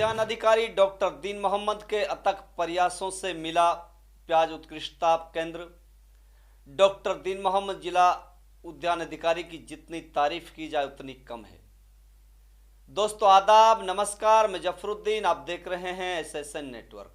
उद्यान अधिकारी डॉक्टर दीन मोहम्मद के अथक प्रयासों से मिला प्याज उत्कृष्टता केंद्र। डॉक्टर दीन मोहम्मद जिला उद्यान अधिकारी की जितनी तारीफ की जाए उतनी कम है। दोस्तों आदाब, नमस्कार, मैं जफरुद्दीन, आप देख रहे हैं SSN नेटवर्क।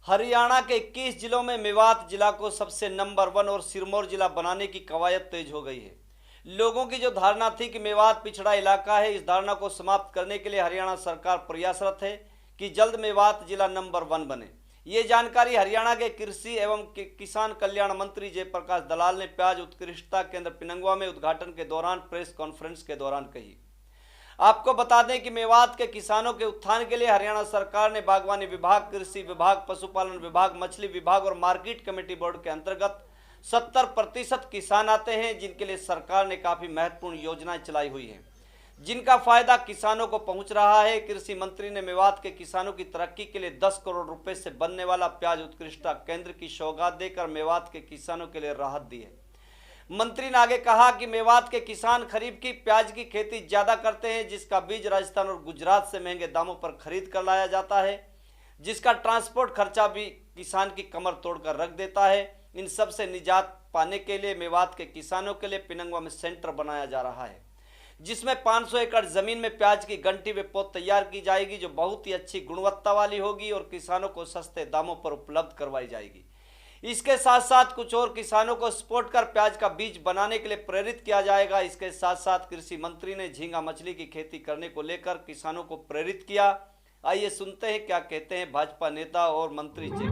हरियाणा के 21 जिलों में मेवात जिला को सबसे नंबर 1 और सिरमौर जिला बनाने की कवायद तेज हो गई है। लोगों की जो धारणा थी कि मेवात पिछड़ा इलाका है, इस धारणा को समाप्त करने के लिए हरियाणा सरकार प्रयासरत है कि जल्द मेवात जिला नंबर 1 बने। ये जानकारी हरियाणा के कृषि एवं किसान कल्याण मंत्री जयप्रकाश दलाल ने प्याज उत्कृष्टता केंद्र पिनंगवा में उद्घाटन के दौरान प्रेस कॉन्फ्रेंस के दौरान कही। आपको बता दें कि मेवात के किसानों के उत्थान के लिए हरियाणा सरकार ने बागवानी विभाग, कृषि विभाग, पशुपालन विभाग, मछली विभाग और मार्केट कमेटी बोर्ड के अंतर्गत 70% किसान आते हैं, जिनके लिए सरकार ने काफी महत्वपूर्ण योजनाएं चलाई हुई हैं, जिनका फायदा किसानों को पहुंच रहा है। कृषि मंत्री ने मेवात के किसानों की तरक्की के लिए 10 करोड़ रुपए से बनने वाला प्याज उत्कृष्टता केंद्र की सौगात देकर मेवात के किसानों के लिए राहत दी है। मंत्री ने आगे कहा कि मेवात के किसान खरीफ की प्याज की खेती ज्यादा करते हैं, जिसका बीज राजस्थान और गुजरात से महंगे दामों पर खरीद कर लाया जाता है, जिसका ट्रांसपोर्ट खर्चा भी किसान की कमर तोड़कर रख देता है। इन सब से निजात पाने के लिए मेवात के किसानों के लिए पिनंगवा में सेंटर बनाया जा रहा है, जिसमें 500 एकड़ जमीन में प्याज की गंठी व पौध तैयार की जाएगी, जो बहुत ही अच्छी गुणवत्ता वाली होगी और किसानों को सस्ते दामों पर उपलब्ध करवाई जाएगी। इसके साथ साथ कुछ और किसानों को सपोर्ट कर प्याज का बीज बनाने के लिए प्रेरित किया जाएगा। इसके साथ साथ कृषि मंत्री ने झींगा मछली की खेती करने को लेकर किसानों को प्रेरित किया। आइए सुनते हैं क्या कहते हैं भाजपा नेता और मंत्री जी।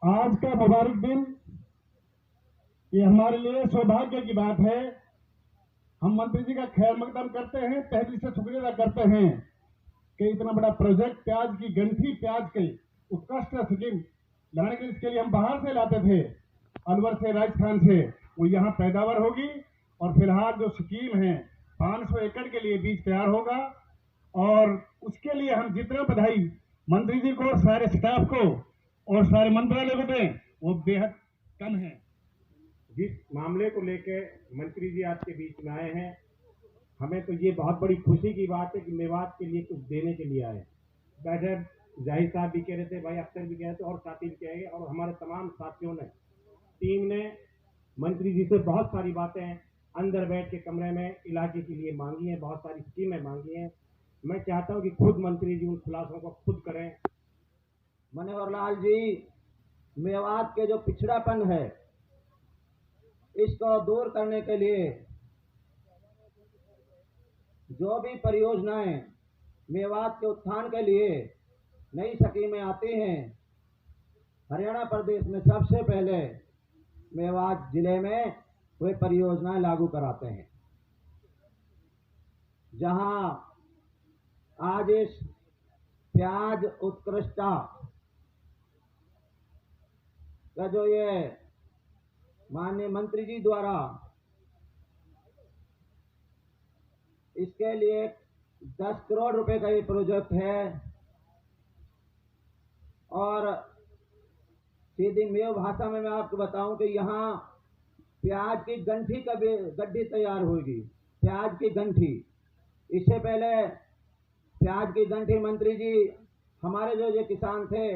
आज का मुबारक दिन ये हमारे लिए सौभाग्य की बात है। हम मंत्री जी का खैर मकदम करते हैं, तहे दिल से शुक्रिया अदा करते हैं कि इतना बड़ा प्रोजेक्ट प्याज की गंठी, प्याज की उत्कृष्ट स्कीम लाने के लिए, इसके लिए हम बाहर से लाते थे, अलवर से, राजस्थान से, वो यहाँ पैदावार होगी। और फिलहाल जो स्कीम है 500 एकड़ के लिए बीज तैयार होगा और उसके लिए हम जितना बधाई मंत्री जी को, सारे स्टाफ को और सारे मंत्रालय को दें वो बेहद कम है। जिस मामले को लेकर मंत्री जी आपके बीच में आए हैं, हमें तो ये बहुत बड़ी खुशी की बात है कि मेवात के लिए कुछ देने के लिए आए। बैठे जाहिर साहब भी कह रहे थे, भाई अख्तर भी कह रहे थे और साथी भी कहेंगे, और हमारे तमाम साथियों ने, टीम ने मंत्री जी से बहुत सारी बातें अंदर बैठ के कमरे में इलाके के लिए मांगी हैं, बहुत सारी स्कीमें मांगी हैं। मैं चाहता हूँ कि खुद मंत्री जी उन खुलासों को खुद करें। मनोहर लाल जी, मेवात के जो पिछड़ापन है इसको दूर करने के लिए जो भी परियोजनाएं मेवात के उत्थान के लिए नई स्कीमें आती हैं, हरियाणा प्रदेश में सबसे पहले मेवात जिले में वे परियोजनाएं लागू कराते हैं। जहां आज इस प्याज उत्कृष्टता का जो ये माननीय मंत्री जी द्वारा इसके लिए 10 करोड़ रुपए का ये प्रोजेक्ट है और सीधी मेव भाषा में मैं आपको बताऊं कि यहाँ प्याज की गंठी का भी गड्ढी तैयार होगी, प्याज की गंठी। इससे पहले प्याज की गंठी मंत्री जी, हमारे जो किसान थे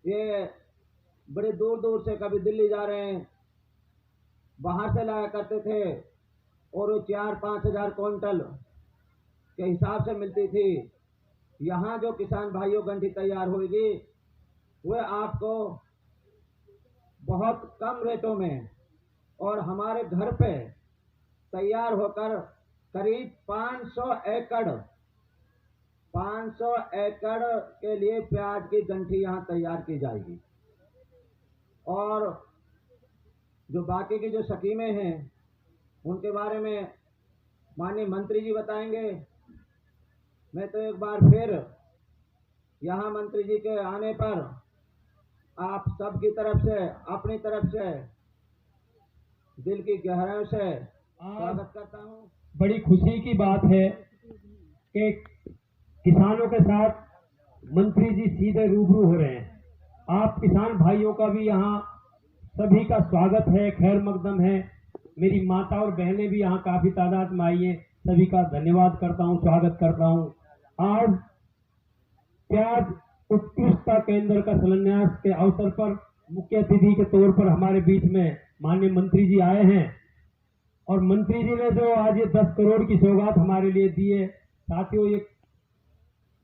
ये बड़े दूर दूर से, कभी दिल्ली जा रहे हैं, बाहर से लाया करते थे और वो 4-5 हजार क्विंटल के हिसाब से मिलती थी। यहाँ जो किसान भाइयों गंठी तैयार होगी वे आपको बहुत कम रेटों में और हमारे घर पे तैयार होकर करीब 500 एकड़ के लिए प्याज की गंठी यहाँ तैयार की जाएगी। और जो बाकी की जो स्कीमें हैं उनके बारे में माननीय मंत्री जी बताएंगे। मैं तो एक बार फिर यहाँ मंत्री जी के आने पर आप सबकी तरफ से, अपनी तरफ से दिल की गहराइयों से स्वागत करता हूँ। बड़ी खुशी की बात है कि किसानों के साथ मंत्री जी सीधे रूबरू हो रहे हैं। आप किसान भाइयों का भी यहाँ सभी का स्वागत है, खैर मकदम है। मेरी माता और बहनें भी यहाँ काफी तादाद में आई हैं, सभी का धन्यवाद करता हूँ, स्वागत करता हूँ। आज प्याज उत्कृष्टता केंद्र का शिलान्यास के अवसर पर मुख्य अतिथि के तौर पर हमारे बीच में माननीय मंत्री जी आए हैं और मंत्री जी ने जो आज ये 10 करोड़ की सौगात हमारे लिए दी है, साथियों, ये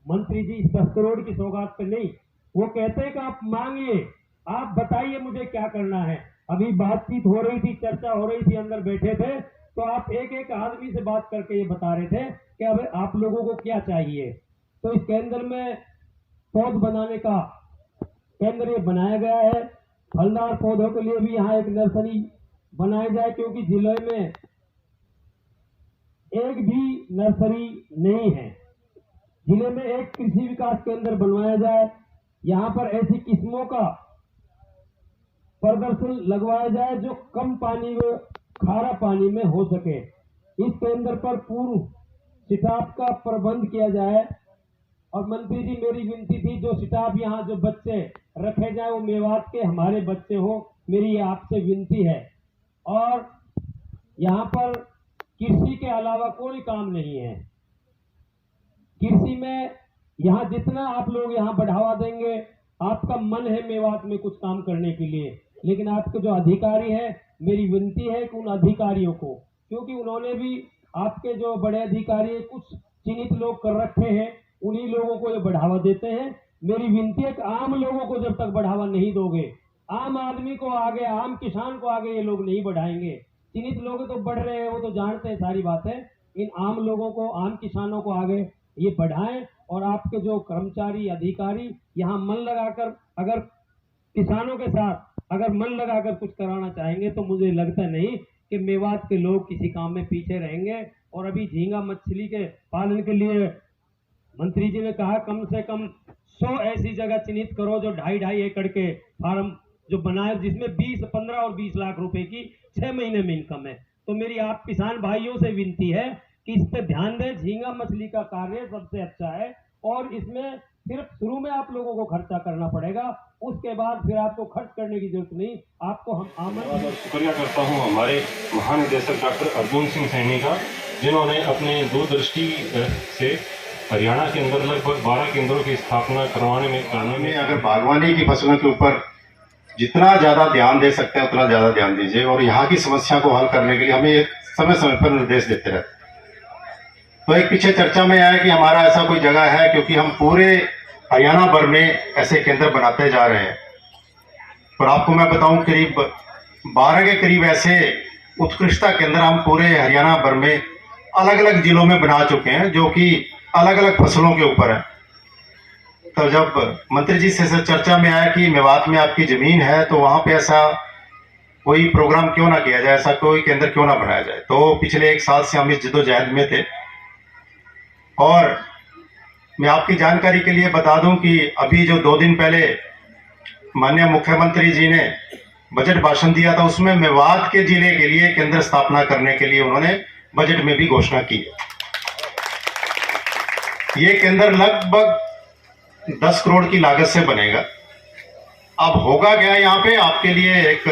मंत्री जी 10 करोड़ की सौगात पे नहीं, वो कहते हैं कि आप मांगिए, आप बताइए मुझे क्या करना है। अभी बातचीत हो रही थी, चर्चा हो रही थी, अंदर बैठे थे तो आप एक एक आदमी से बात करके ये बता रहे थे कि अब आप लोगों को क्या चाहिए। तो इस केंद्र में पौध बनाने का केंद्र ये बनाया गया है। फलदार पौधों के लिए भी यहाँ एक नर्सरी बनाया जाए, क्योंकि जिले में एक भी नर्सरी नहीं है। जिले में एक कृषि विकास केंद्र बनवाया जाए, यहाँ पर ऐसी किस्मों का प्रदर्शन लगवाया जाए जो कम पानी में, खारा पानी में हो सके। इस केंद्र पर पूर्व स्टाफ का प्रबंध किया जाए। और मंत्री जी, मेरी विनती थी जो स्टाफ यहाँ जो बच्चे रखे जाए वो मेवात के हमारे बच्चे हो, मेरी आपसे विनती है। और यहाँ पर कृषि के अलावा कोई काम नहीं है। कृषि में यहाँ जितना आप लोग यहाँ बढ़ावा देंगे, आपका मन है मेवात में कुछ काम करने के लिए, लेकिन आपके जो अधिकारी हैं, मेरी विनती है कि उन अधिकारियों को, क्योंकि उन्होंने भी आपके जो बड़े अधिकारी कुछ चिन्हित लोग कर रखे हैं, उन्हीं लोगों को ये बढ़ावा देते हैं। मेरी विनती है कि आम लोगों को जब तक बढ़ावा नहीं दोगे, आम आदमी को आगे, आम किसान को आगे ये लोग नहीं बढ़ाएंगे। चिन्हित लोग तो बढ़ रहे हैं, वो तो जानते हैं सारी बातें। इन आम लोगों को, आम किसानों को आगे ये बढ़ाएं। और आपके जो कर्मचारी, अधिकारी यहाँ मन लगाकर अगर किसानों के साथ अगर मन लगाकर कुछ कराना चाहेंगे तो मुझे लगता नहीं कि मेवात के लोग किसी काम में पीछे रहेंगे। और अभी झींगा मछली के पालन के लिए मंत्री जी ने कहा कम से कम 100 ऐसी जगह चिन्हित करो जो 2.5 एकड़ के फार्म जो बनाए, जिसमें 15 और 20 लाख रुपए की 6 महीने में इनकम है। तो मेरी आप किसान भाइयों से विनती है कि इस पे ध्यान दें। झींगा मछली का कार्य सबसे अच्छा है और इसमें सिर्फ शुरू में आप लोगों को खर्चा करना पड़ेगा, उसके बाद फिर आपको खर्च करने की जरूरत नहीं। आपको हम आमंत्रित शुक्रिया करता हूं हमारे महानिदेशक डॉक्टर अर्जुन सिंह सैनी का, जिन्होंने अपने दूरदृष्टि से हरियाणा के अंदर लगभग 12 केंद्रों की स्थापना करवाने में अगर बागवानी की फसलों के ऊपर जितना ज्यादा ध्यान दे सकते हैं उतना ज्यादा ध्यान दीजिए और यहाँ की समस्या को हल करने के लिए हमें समय समय पर निर्देश देते रहते। तो एक पीछे चर्चा में आया कि हमारा ऐसा कोई जगह है, क्योंकि हम पूरे हरियाणा भर में ऐसे केंद्र बनाते जा रहे हैं। और आपको मैं बताऊं करीब 12 के करीब ऐसे उत्कृष्टता केंद्र हम पूरे हरियाणा भर में अलग अलग जिलों में बना चुके हैं, जो कि अलग अलग फसलों के ऊपर है। तो जब मंत्री जी से चर्चा में आया कि मेवात में आपकी जमीन है तो वहां पे ऐसा कोई प्रोग्राम क्यों ना किया जाए, ऐसा कोई केंद्र क्यों ना बनाया जाए। तो पिछले 1 साल से हम इस जद्दोजहद में थे। और मैं आपकी जानकारी के लिए बता दूं कि अभी जो 2 दिन पहले माननीय मुख्यमंत्री जी ने बजट भाषण दिया था, उसमें मेवात के जिले के लिए केंद्र स्थापना करने के लिए उन्होंने बजट में भी घोषणा की है। ये केंद्र लगभग 10 करोड़ की लागत से बनेगा। अब होगा क्या यहाँ पे आपके लिए एक,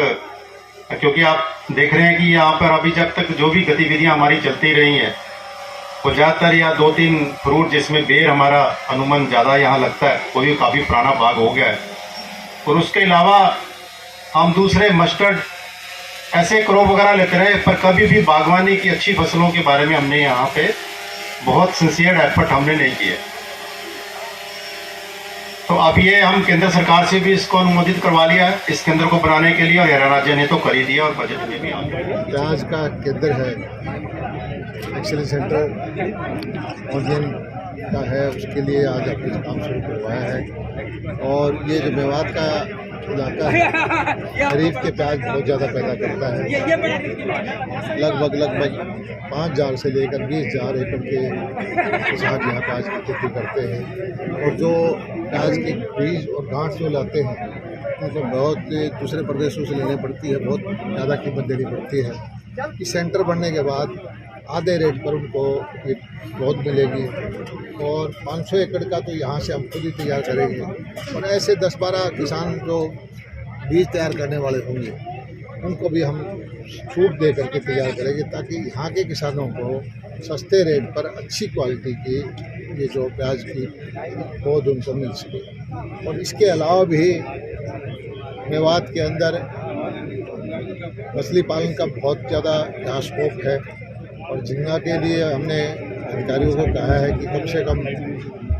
क्योंकि आप देख रहे हैं कि यहाँ पर अभी जब तक जो भी गतिविधियां हमारी चलती रही हैं वो ज्यादातर या 2-3 फ्रूट जिसमें बेर हमारा अनुमान ज्यादा यहाँ लगता है, वो भी काफी पुराना बाग हो गया है। और उसके अलावा हम दूसरे मस्टर्ड ऐसे क्रॉप वगैरह लेते रहे, पर कभी भी बागवानी की अच्छी फसलों के बारे में हमने यहाँ पे बहुत सिंसियर एफर्ट हमने नहीं किए। तो अब ये हम केंद्र सरकार से भी इसको अनुमोदित करवा लिया है इस केंद्र को बनाने के लिए, और हरियाणा राज्य ने तो कर ही दिया और बजट में भी आ गया। प्याज का केंद्र है, एक्सीलेंस सेंटर ऑर्गेन का है, उसके लिए आज आपने काम शुरू करवाया है। और ये जो मेवात का इलाका है, खरीफ के प्याज बहुत ज़्यादा पैदा करता है। लगभग 5,000 से लेकर 20,000 एकड़ के किसान यहाँ प्याज की खेती करते हैं। और जो प्याज के बीज और गांठ जो लाते हैं उनको बहुत दूसरे प्रदेशों से लेनी पड़ती है, बहुत ज़्यादा कीमत देनी पड़ती है। इस सेंटर बनने के बाद आधे रेट पर उनको ये पौध मिलेगी। और 500 एकड़ का तो यहाँ से हम खुद ही तैयार करेंगे, और ऐसे 10-12 किसान जो बीज तैयार करने वाले होंगे उनको भी हम छूट दे करके तैयार करेंगे, ताकि यहाँ के किसानों को सस्ते रेट पर अच्छी क्वालिटी की ये जो प्याज की पौध उनको मिल सके। और इसके अलावा भी मेवात के अंदर मछली पालन का बहुत ज़्यादा यहाँ स्कोप है, और झींगा के लिए हमने अधिकारियों को कहा है कि कम से कम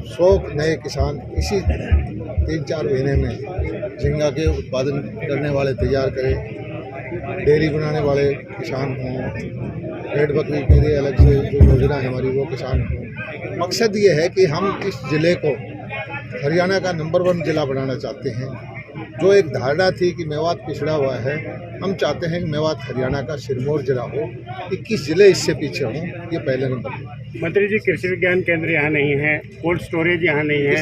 100 नए किसान इसी 3-4 महीने में झींगा के उत्पादन करने वाले तैयार करें। डेयरी बनाने वाले किसान हों, भेड़ बकरी के लिए अलग से जो योजना है हमारी वो किसान हों। मकसद ये है कि हम इस ज़िले को हरियाणा का नंबर 1 ज़िला बनाना चाहते हैं। जो एक धारणा थी कि मेवात पिछड़ा हुआ है, हम चाहते हैं कि मेवात हरियाणा का सिरमौर जिला हो, 21 ज़िले इससे पीछे हों, ये पहले नंबर। मंत्री जी, कृषि विज्ञान केंद्र यहाँ नहीं है, कोल्ड स्टोरेज यहाँ नहीं है,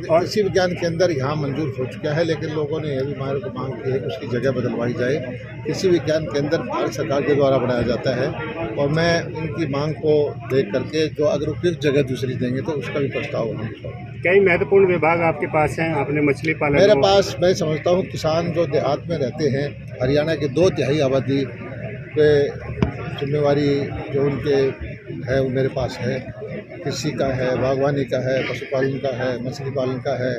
और कृषि विज्ञान केंद्र यहाँ मंजूर हो चुका है, लेकिन लोगों ने यह भी हमारे को मांग की है कि उसकी जगह बदलवाई जाए। कृषि विज्ञान केंद्र भारत सरकार के द्वारा बनाया जाता है, और मैं इनकी मांग को देख करके जो अगर उपयुक्त जगह दूसरी देंगे तो उसका भी प्रस्ताव होगा। कई महत्वपूर्ण विभाग आपके पास हैं, आपने मछली पालन मेरे पास, मैं समझता हूँ किसान जो देहात में रहते हैं, हरियाणा के 2/3 आबादी पे जिम्मेवारी जो उनके है वो मेरे पास है। कृषि का है, बागवानी का है, पशुपालन का है, मछली पालन का है,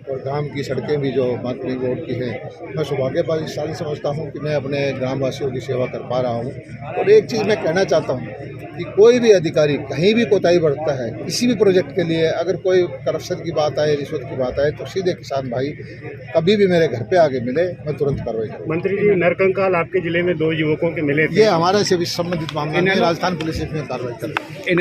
और ग्राम की सड़कें भी जो मार्केटिंग बोर्ड की हैं। मैं सौभाग्यशाली समझता हूँ कि मैं अपने ग्रामवासियों की सेवा कर पा रहा हूँ। और एक चीज़ मैं कहना चाहता हूँ कि कोई भी अधिकारी कहीं भी कोताही बरतता है, किसी भी प्रोजेक्ट के लिए अगर कोई करप्शन की बात आए, रिश्वत की बात आए, तो सीधे किसान भाई कभी भी मेरे घर पे आगे मिले, मैं तुरंत कार्रवाई करूँगा। मंत्री जी, नरकंकाल आपके जिले में 2 युवकों के मिले थे, ये हमारे से भी संबंधित मामला है, राजस्थान पुलिस इसमें कार्रवाई करेगी।